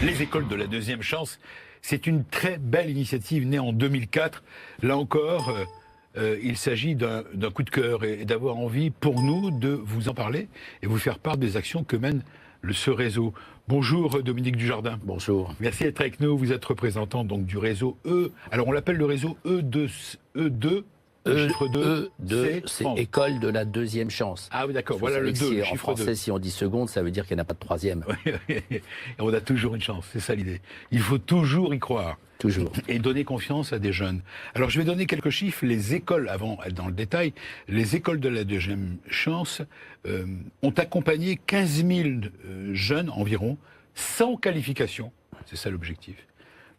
Les écoles de la deuxième chance, c'est une très belle initiative née en 2004. Là encore, il s'agit d'un coup de cœur et d'avoir envie pour nous de vous en parler et vous faire part des actions que mène ce réseau. Bonjour Dominique Dujardin. Bonjour. Merci d'être avec nous. Vous êtes représentant donc du réseau E. Alors on l'appelle le réseau E2. Chiffre 2, c'est école de la deuxième chance. Ah oui, d'accord, voilà le 2, chiffre en français, 2. Si on dit seconde, ça veut dire qu'il n'y en a pas de troisième. Et on a toujours une chance, c'est ça l'idée. Il faut toujours y croire. Toujours. Et donner confiance à des jeunes. Alors je vais donner quelques chiffres. Les écoles, avant dans le détail, les écoles de la deuxième chance ont accompagné 15 000 jeunes environ, sans qualification, c'est ça l'objectif,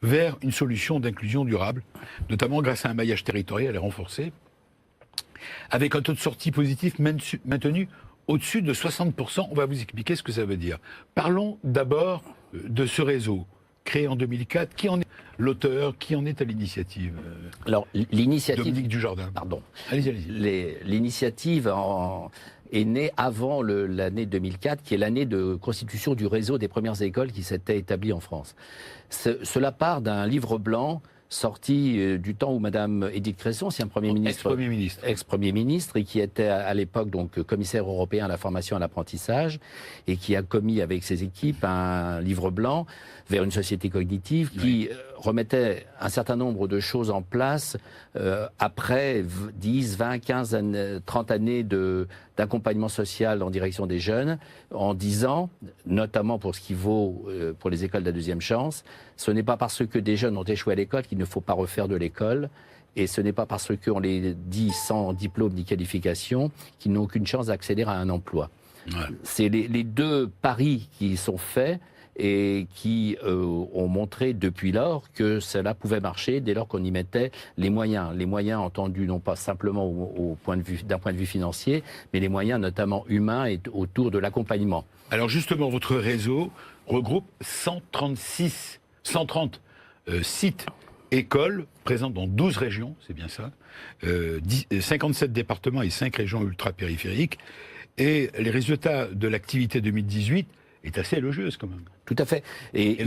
vers une solution d'inclusion durable, notamment grâce à un maillage territorial et renforcé, avec un taux de sortie positif maintenu au-dessus de 60%. On va vous expliquer ce que ça veut dire. Parlons d'abord de ce réseau, créé en 2004. Qui en est l'auteur? Qui en est à l'initiative? Alors, l'initiative... Dominique Dujardin. Pardon. Allez-y. L'initiative est née avant l'année 2004, qui est l'année de constitution du réseau des premières écoles qui s'étaient établies en France. Cela part d'un livre blanc sorti du temps où Madame Édith Cresson, ancien Premier ministre, ex-Premier ministre, et qui était à l'époque donc commissaire européen à la formation et à l'apprentissage, et qui a commis avec ses équipes un livre blanc vers une société cognitive qui remettait un certain nombre de choses en place après 10, 20, 15, 30 années d'accompagnement social en direction des jeunes, en disant, notamment pour ce qui vaut pour les écoles de la deuxième chance, ce n'est pas parce que des jeunes ont échoué à l'école qu'il ne faut pas refaire de l'école, et ce n'est pas parce qu'on les dit sans diplôme ni qualification qu'ils n'ont aucune chance d'accéder à un emploi. Ouais. C'est les deux paris qui sont faits et qui ont montré depuis lors que cela pouvait marcher dès lors qu'on y mettait les moyens. Les moyens entendus non pas simplement d'un point de vue financier, mais les moyens notamment humains et autour de l'accompagnement. Alors justement, votre réseau regroupe 130 sites écoles présentes dans 12 régions, c'est bien ça, 57 départements et 5 régions ultra-périphériques. Et les résultats de l'activité 2018 est assez élogieuse quand même. Tout à fait. Et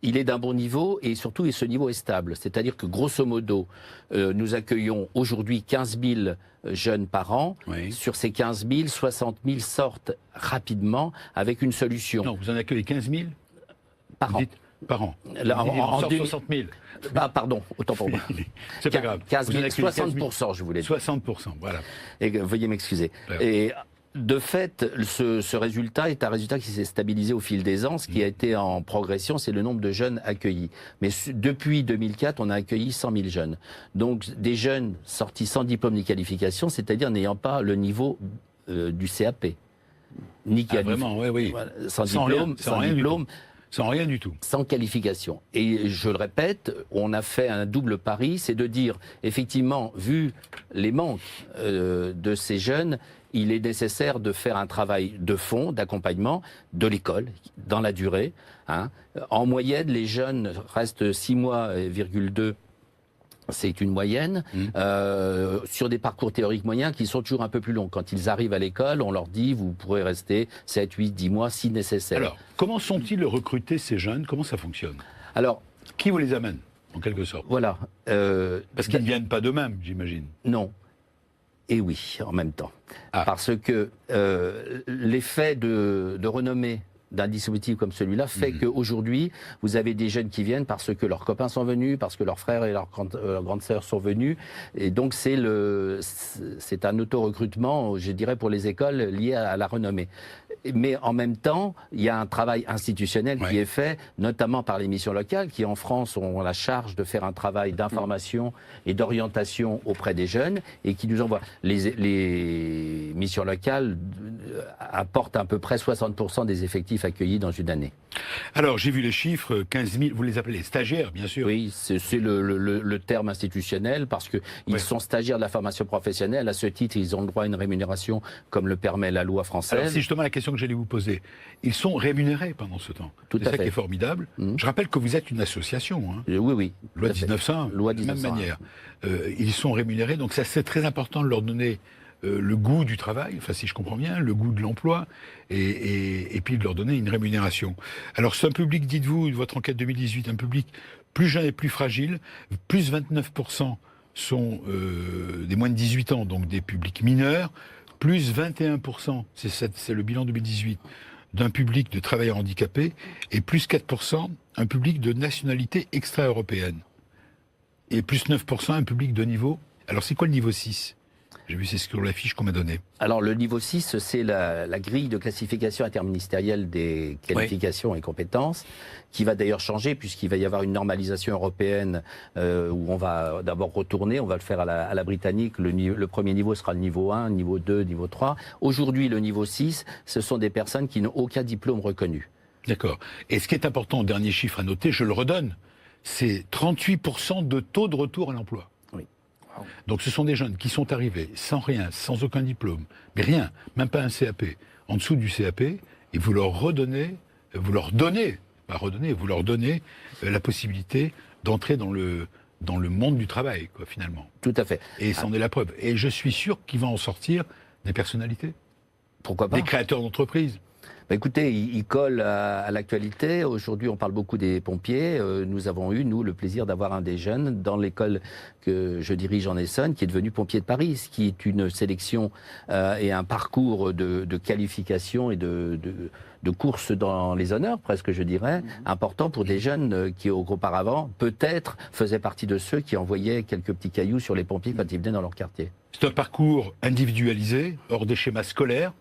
il est d'un bon niveau et surtout ce niveau est stable. C'est-à-dire que grosso modo, nous accueillons aujourd'hui 15 000 jeunes par an. Oui. Sur ces 15 000, 60 000 sortent rapidement avec une solution. Non, vous en accueillez 15 000 par an. Par an. Là, en 60 000. Ah, pardon, autant pour moi. C'est pas grave. 15 000, 60%, je voulais dire. 60%, voilà. Et veuillez m'excuser. Et de fait, ce résultat est un résultat qui s'est stabilisé au fil des ans. Ce qui a été en progression, c'est le nombre de jeunes accueillis. Mais depuis 2004, on a accueilli 100 000 jeunes. Donc, des jeunes sortis sans diplôme ni qualification, c'est-à-dire n'ayant pas le niveau du CAP. Ni vraiment, oui. Voilà, sans diplôme. Sans rien du tout. Sans qualification. Et je le répète, on a fait un double pari, c'est de dire, effectivement, vu les manques de ces jeunes, il est nécessaire de faire un travail de fond, d'accompagnement de l'école, dans la durée. Hein. En moyenne, les jeunes restent 6 mois,2. C'est une moyenne, sur des parcours théoriques moyens qui sont toujours un peu plus longs. Quand ils arrivent à l'école, on leur dit, vous pourrez rester 7, 8, 10 mois si nécessaire. Alors, comment sont-ils recrutés, ces jeunes? Comment ça fonctionne? Alors, qui vous les amène, en quelque sorte? Voilà. Parce qu'ils ne viennent pas d'eux-mêmes, j'imagine. Non. Et oui, en même temps. Ah. Parce que l'effet de renommée d'un dispositif comme celui-là fait qu'aujourd'hui, vous avez des jeunes qui viennent parce que leurs copains sont venus, parce que leurs frères et leurs grandes sœurs sont venus. Et donc, c'est un auto-recrutement, je dirais, pour les écoles lié à la renommée. Mais en même temps, il y a un travail institutionnel qui est fait, notamment par les missions locales, qui en France ont la charge de faire un travail d'information et d'orientation auprès des jeunes, et qui nous envoient. Les missions locales apportent à peu près 60% des effectifs accueillis dans une année. Alors, j'ai vu les chiffres, 15 000, vous les appelez stagiaires, bien sûr. Oui, c'est le terme institutionnel, parce qu'ils sont stagiaires de la formation professionnelle. À ce titre, ils ont le droit à une rémunération, comme le permet la loi française. Alors, c'est justement la question que j'allais vous poser. Ils sont rémunérés pendant ce temps. C'est ça qui est formidable. Je rappelle que vous êtes une association. Hein. Oui. Loi 1901, loi de la même manière. Ils sont rémunérés, donc ça, c'est très important de leur donner le goût du travail, enfin si je comprends bien, le goût de l'emploi, et puis de leur donner une rémunération. Alors c'est un public, dites-vous, votre enquête 2018, un public plus jeune et plus fragile, plus 29% sont des moins de 18 ans, donc des publics mineurs, plus 21%, c'est le bilan 2018, d'un public de travailleurs handicapés, et plus 4%, un public de nationalité extra-européenne. Et plus 9%, un public de niveau. Alors c'est quoi le niveau 6 ? J'ai vu, c'est sur la fiche qu'on m'a donnée. Alors le niveau 6, c'est la grille de classification interministérielle des qualifications et compétences, qui va d'ailleurs changer puisqu'il va y avoir une normalisation européenne où on va d'abord retourner, on va le faire à la britannique, le premier niveau sera le niveau 1, niveau 2, niveau 3. Aujourd'hui, le niveau 6, ce sont des personnes qui n'ont aucun diplôme reconnu. D'accord. Et ce qui est important, dernier chiffre à noter, je le redonne, c'est 38% de taux de retour à l'emploi. Donc ce sont des jeunes qui sont arrivés sans rien, sans aucun diplôme, mais rien, même pas un CAP, en dessous du CAP, et vous leur donnez la possibilité d'entrer dans le monde du travail, quoi, finalement. Tout à fait. Et c'en est la preuve. Et je suis sûr qu'il va en sortir des personnalités. Pourquoi pas ? Des créateurs d'entreprises. Bah écoutez, il colle à l'actualité. Aujourd'hui, on parle beaucoup des pompiers. Nous avons eu, nous, le plaisir d'avoir un des jeunes dans l'école que je dirige en Essonne, qui est devenu pompier de Paris, ce qui est une sélection et un parcours de qualification et de course dans les honneurs, presque, je dirais, important pour des jeunes qui, auparavant, peut-être, faisaient partie de ceux qui envoyaient quelques petits cailloux sur les pompiers quand ils venaient dans leur quartier. C'est un parcours individualisé, hors des schémas scolaires.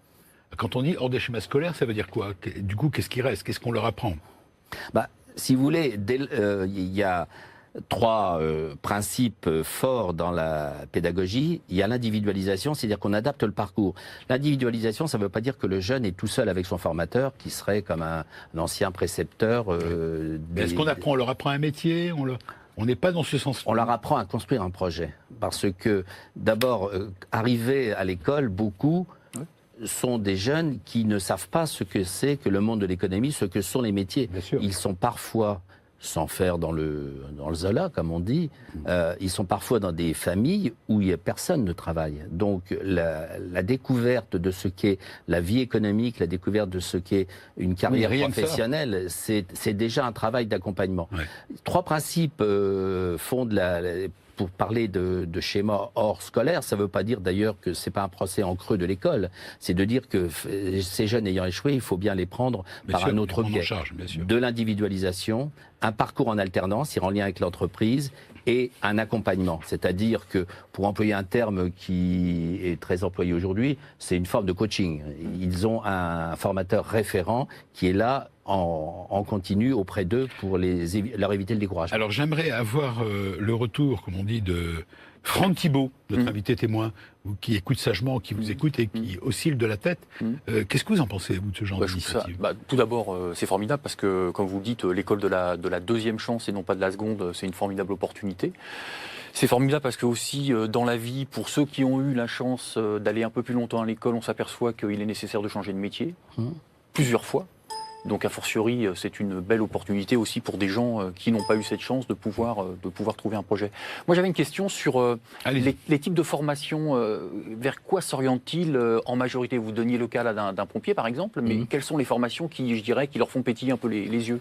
Quand on dit hors des schémas scolaires, ça veut dire quoi ? Du coup, qu'est-ce qui reste ? Qu'est-ce qu'on leur apprend ? Bah, si vous voulez, il y a 3 principes forts dans la pédagogie. Il y a l'individualisation, c'est-à-dire qu'on adapte le parcours. L'individualisation, ça ne veut pas dire que le jeune est tout seul avec son formateur, qui serait comme un ancien précepteur. Est-ce qu'on apprend ? On leur apprend un métier ? On n'est pas dans ce sens-là. On leur apprend à construire un projet. Parce que, d'abord, arriver à l'école, beaucoup sont des jeunes qui ne savent pas ce que c'est que le monde de l'économie, ce que sont les métiers. Ils sont parfois, sans faire dans le Zola, comme on dit, ils sont parfois dans des familles où personne ne travaille. Donc la découverte de ce qu'est la vie économique, la découverte de ce qu'est une carrière professionnelle, c'est déjà un travail d'accompagnement. 3 principes font pour parler de schéma hors scolaire, ça ne veut pas dire d'ailleurs que ce n'est pas un procès en creux de l'école. C'est de dire que ces jeunes ayant échoué, il faut bien les prendre par un autre biais. De l'individualisation, un parcours en alternance, en lien avec l'entreprise, et un accompagnement. C'est-à-dire que, pour employer un terme qui est très employé aujourd'hui, c'est une forme de coaching. Ils ont un formateur référent qui est là en continu auprès d'eux pour leur éviter le découragement. Alors j'aimerais avoir le retour, comme on dit, de Franck Thibault, notre invité témoin, qui écoute sagement, qui vous écoute et qui oscille de la tête. Qu'est-ce que vous en pensez, vous, de ce genre d'initiative ? Tout d'abord, c'est formidable parce que, comme vous le dites, l'école de la deuxième chance et non pas de la seconde, c'est une formidable opportunité. C'est formidable parce que aussi, dans la vie, pour ceux qui ont eu la chance d'aller un peu plus longtemps à l'école, on s'aperçoit qu'il est nécessaire de changer de métier, plusieurs fois. Donc, a fortiori, c'est une belle opportunité aussi pour des gens qui n'ont pas eu cette chance de pouvoir trouver un projet. Moi, j'avais une question sur les types de formation. Vers quoi s'orientent-ils en majorité ? Vous donniez le cas d'un pompier, par exemple, mais quelles sont les formations qui, je dirais, qui leur font pétiller un peu les yeux ?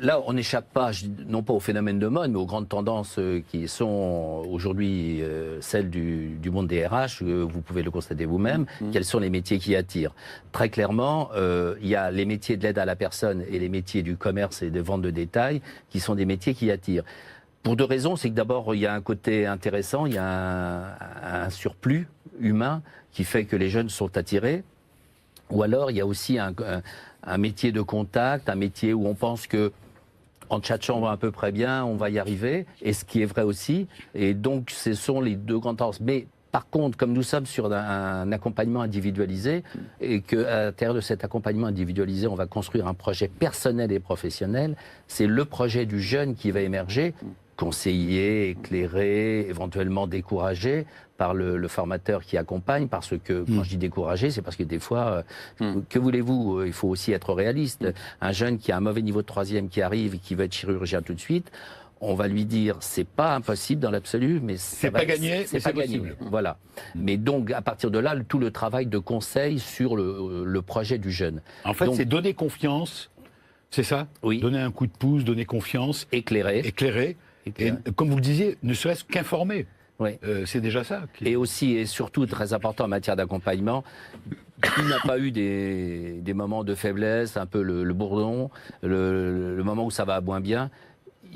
Là, on n'échappe pas, non pas aux phénomènes de mode, mais aux grandes tendances qui sont aujourd'hui celles du monde des RH. Vous pouvez le constater vous-même. Quels sont les métiers qui attirent ? Très clairement, il y a les métiers de l'aide à la personne et les métiers du commerce et de vente de détail qui sont des métiers qui attirent. Pour 2 raisons, c'est que d'abord, il y a un côté intéressant, il y a un surplus humain qui fait que les jeunes sont attirés. Ou alors, il y a aussi un métier de contact, un métier où on pense que en tchatchant à peu près bien, on va y arriver, et ce qui est vrai aussi. Et donc, ce sont les 2 grandes tendances. Mais par contre, comme nous sommes sur un accompagnement individualisé, et qu'à l'intérieur de cet accompagnement individualisé, on va construire un projet personnel et professionnel, c'est le projet du jeune qui va émerger, conseillé, éclairé, éventuellement découragé par le formateur qui accompagne, parce que, quand je dis découragé, c'est parce que des fois, que voulez-vous, il faut aussi être réaliste. Un jeune qui a un mauvais niveau de 3e qui arrive et qui veut être chirurgien tout de suite, on va lui dire, c'est pas impossible dans l'absolu, mais c'est pas gagné, c'est pas gagné. possible. Voilà. Mais donc, à partir de là, tout le travail de conseil sur le projet du jeune. En fait, Donc, c'est donner confiance, c'est ça? Oui. Donner un coup de pouce, donner confiance, éclairé. éclairer. Et comme vous le disiez, ne serait-ce qu'informer. Oui. C'est déjà ça. Et aussi, et surtout, très important en matière d'accompagnement, il n'a pas eu des moments de faiblesse, un peu le bourdon, le moment où ça va moins bien.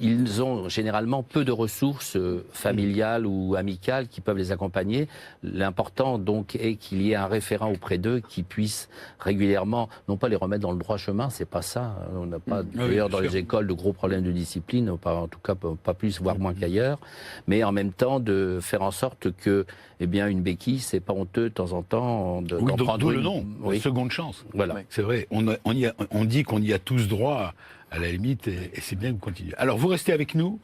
Ils ont généralement peu de ressources familiales ou amicales qui peuvent les accompagner. L'important donc est qu'il y ait un référent auprès d'eux qui puisse régulièrement, non pas les remettre dans le droit chemin, c'est pas ça. On n'a pas d'ailleurs dans les écoles de gros problèmes de discipline, en tout cas pas plus, voire moins qu'ailleurs. Mais en même temps de faire en sorte que, eh bien, une béquille, c'est pas honteux de temps en temps d'en prendre d'où une. le nom, Oui. seconde chance. Voilà. C'est vrai. On dit qu'on y a tous droit, à la limite, et c'est bien que vous continuez. Alors, vous restez avec nous.